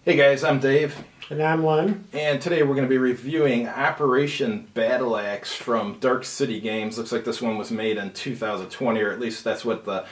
Hey guys, I'm Dave. And I'm Len. And today we're going to be reviewing Operation Battleaxe from Dark City Games. Looks like this one was made in 2020, or at least that's what the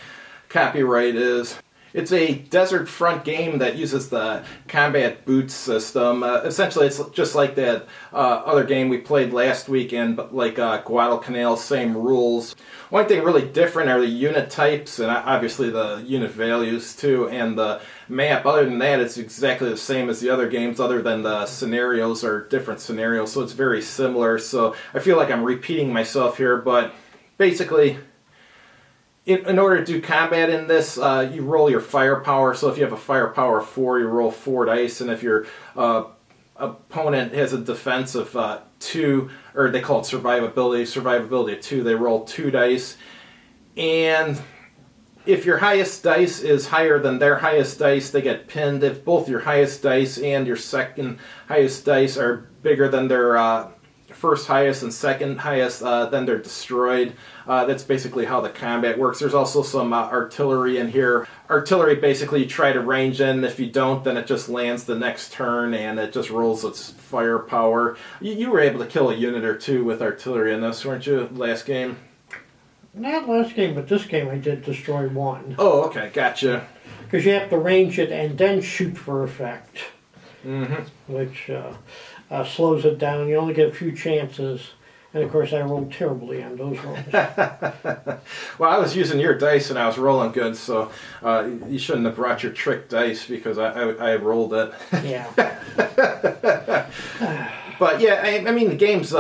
copyright is. It's a desert front game that uses the combat boots system. Essentially, it's just like that other game we played last weekend, but like Guadalcanal, same rules. One thing really different are the unit types, and obviously the unit values too, and the map. Other than that, it's exactly the same as the other games, other than the scenarios are different scenarios, so it's very similar. So I feel like I'm repeating myself here, but basically, in order to do combat in this, you roll your firepower. So if you have a firepower of 4, you roll 4 dice, and if your opponent has a defense of 2, or they call it survivability of 2, they roll 2 dice. And if your highest dice is higher than their highest dice, they get pinned. If both your highest dice and your second highest dice are bigger than their first highest and second highest, then they're destroyed. That's basically how the combat works. There's also some artillery in here. Artillery, basically, you try to range in. If you don't, then it just lands the next turn, and it just rolls its firepower. You were able to kill a unit or two with artillery in this, weren't you, last game? Not last game, but this game I did destroy 1. Oh, okay, gotcha. Because you have to range it and then shoot for effect. Which slows it down. You only get a few chances. And of course I rolled terribly on those rolls. Well, I was using your dice and I was rolling good, so you shouldn't have brought your trick dice because I rolled it. Yeah. But yeah, I mean the game's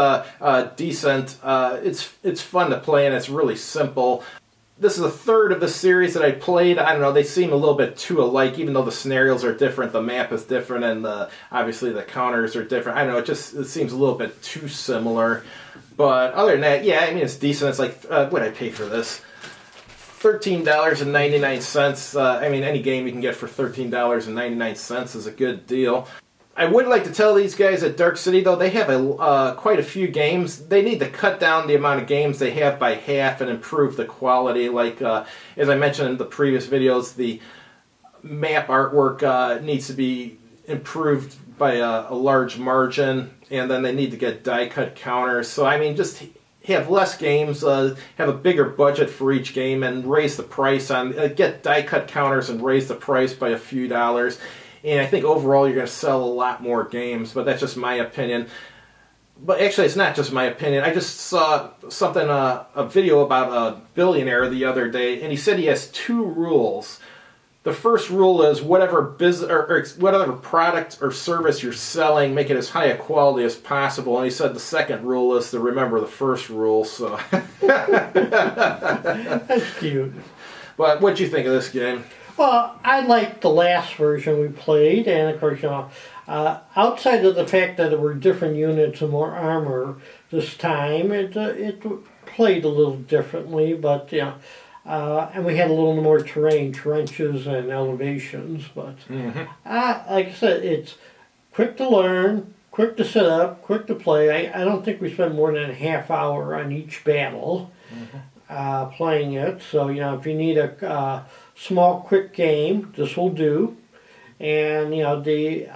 decent. It's fun to play and it's really simple. This is a third of the series that I played. I don't know, they seem a little bit too alike, even though the scenarios are different, the map is different, and obviously the counters are different. I don't know, it seems a little bit too similar. But other than that, yeah, I mean, it's decent. It's like, what did I pay for this? $13.99. I mean, any game you can get for $13.99 is a good deal. I would like to tell these guys at Dark City, though, they have quite a few games. They need to cut down the amount of games they have by half and improve the quality. Like, as I mentioned in the previous videos, the map artwork needs to be improved by a large margin, and then they need to get die-cut counters. So, I mean, just have less games, have a bigger budget for each game, and raise the price on, get die-cut counters and raise the price by a few dollars. And I think overall you're going to sell a lot more games, but that's just my opinion. But actually, it's not just my opinion. I just saw something, a video about a billionaire the other day, and he said he has 2 rules. The first rule is whatever business or whatever product or service you're selling, make it as high a quality as possible. And he said the second rule is to remember the first rule. So That's cute. But what'd you think of this game? Well, I liked the last version we played, and of course, outside of the fact that there were different units and more armor this time, it played a little differently, but and we had a little more terrain, trenches and elevations, but like I said, it's quick to learn, quick to set up, quick to play. I don't think we spent more than a half hour on each battle playing it, so if you need a small quick game, this will do. And the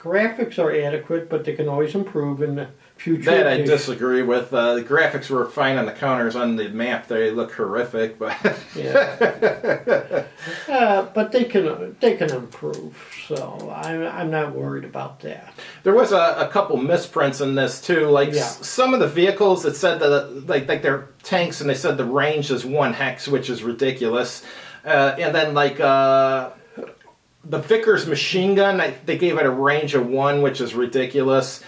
graphics are adequate, but they can always improve in the future. That I disagree with. The graphics were fine on the counters. On the map, they look horrific, but but they can improve. So I'm not worried about that. There was a couple misprints in this too. Like some of the vehicles that said that like they're tanks, and they said the range is 1 hex, which is ridiculous. And then like the Vickers machine gun, they gave it a range of 1, which is ridiculous.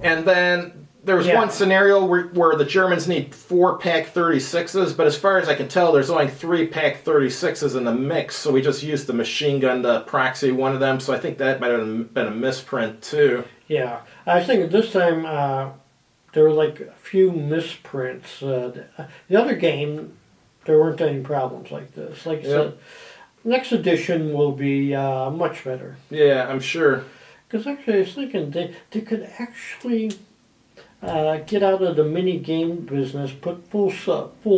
And then there was one scenario where the Germans need 4 Pak 36s, but as far as I can tell, there's only 3 Pak 36s in the mix, so we just used the machine gun to proxy one of them, so I think that might have been a misprint too. Yeah. I was thinking this time there were like a few misprints. The other game, there weren't any problems like this. Like I said, next edition will be much better. Yeah, I'm sure. Because actually I was thinking they could actually get out of the mini game business, put full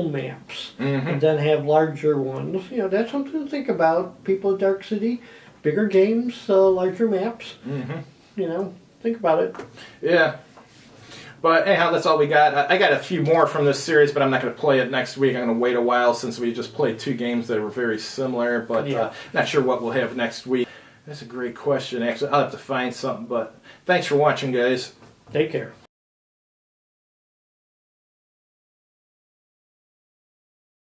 maps, and then have larger ones. That's something to think about. People at Dark City, bigger games, larger maps. Mm-hmm. You know, think about it. Yeah. But anyhow, that's all we got. I got a few more from this series, but I'm not going to play it next week. I'm going to wait a while since we just played 2 games that were very similar, but Yeah. not sure what we'll have next week. That's a great question, actually. I'll have to find something, but thanks for watching, guys. Take care.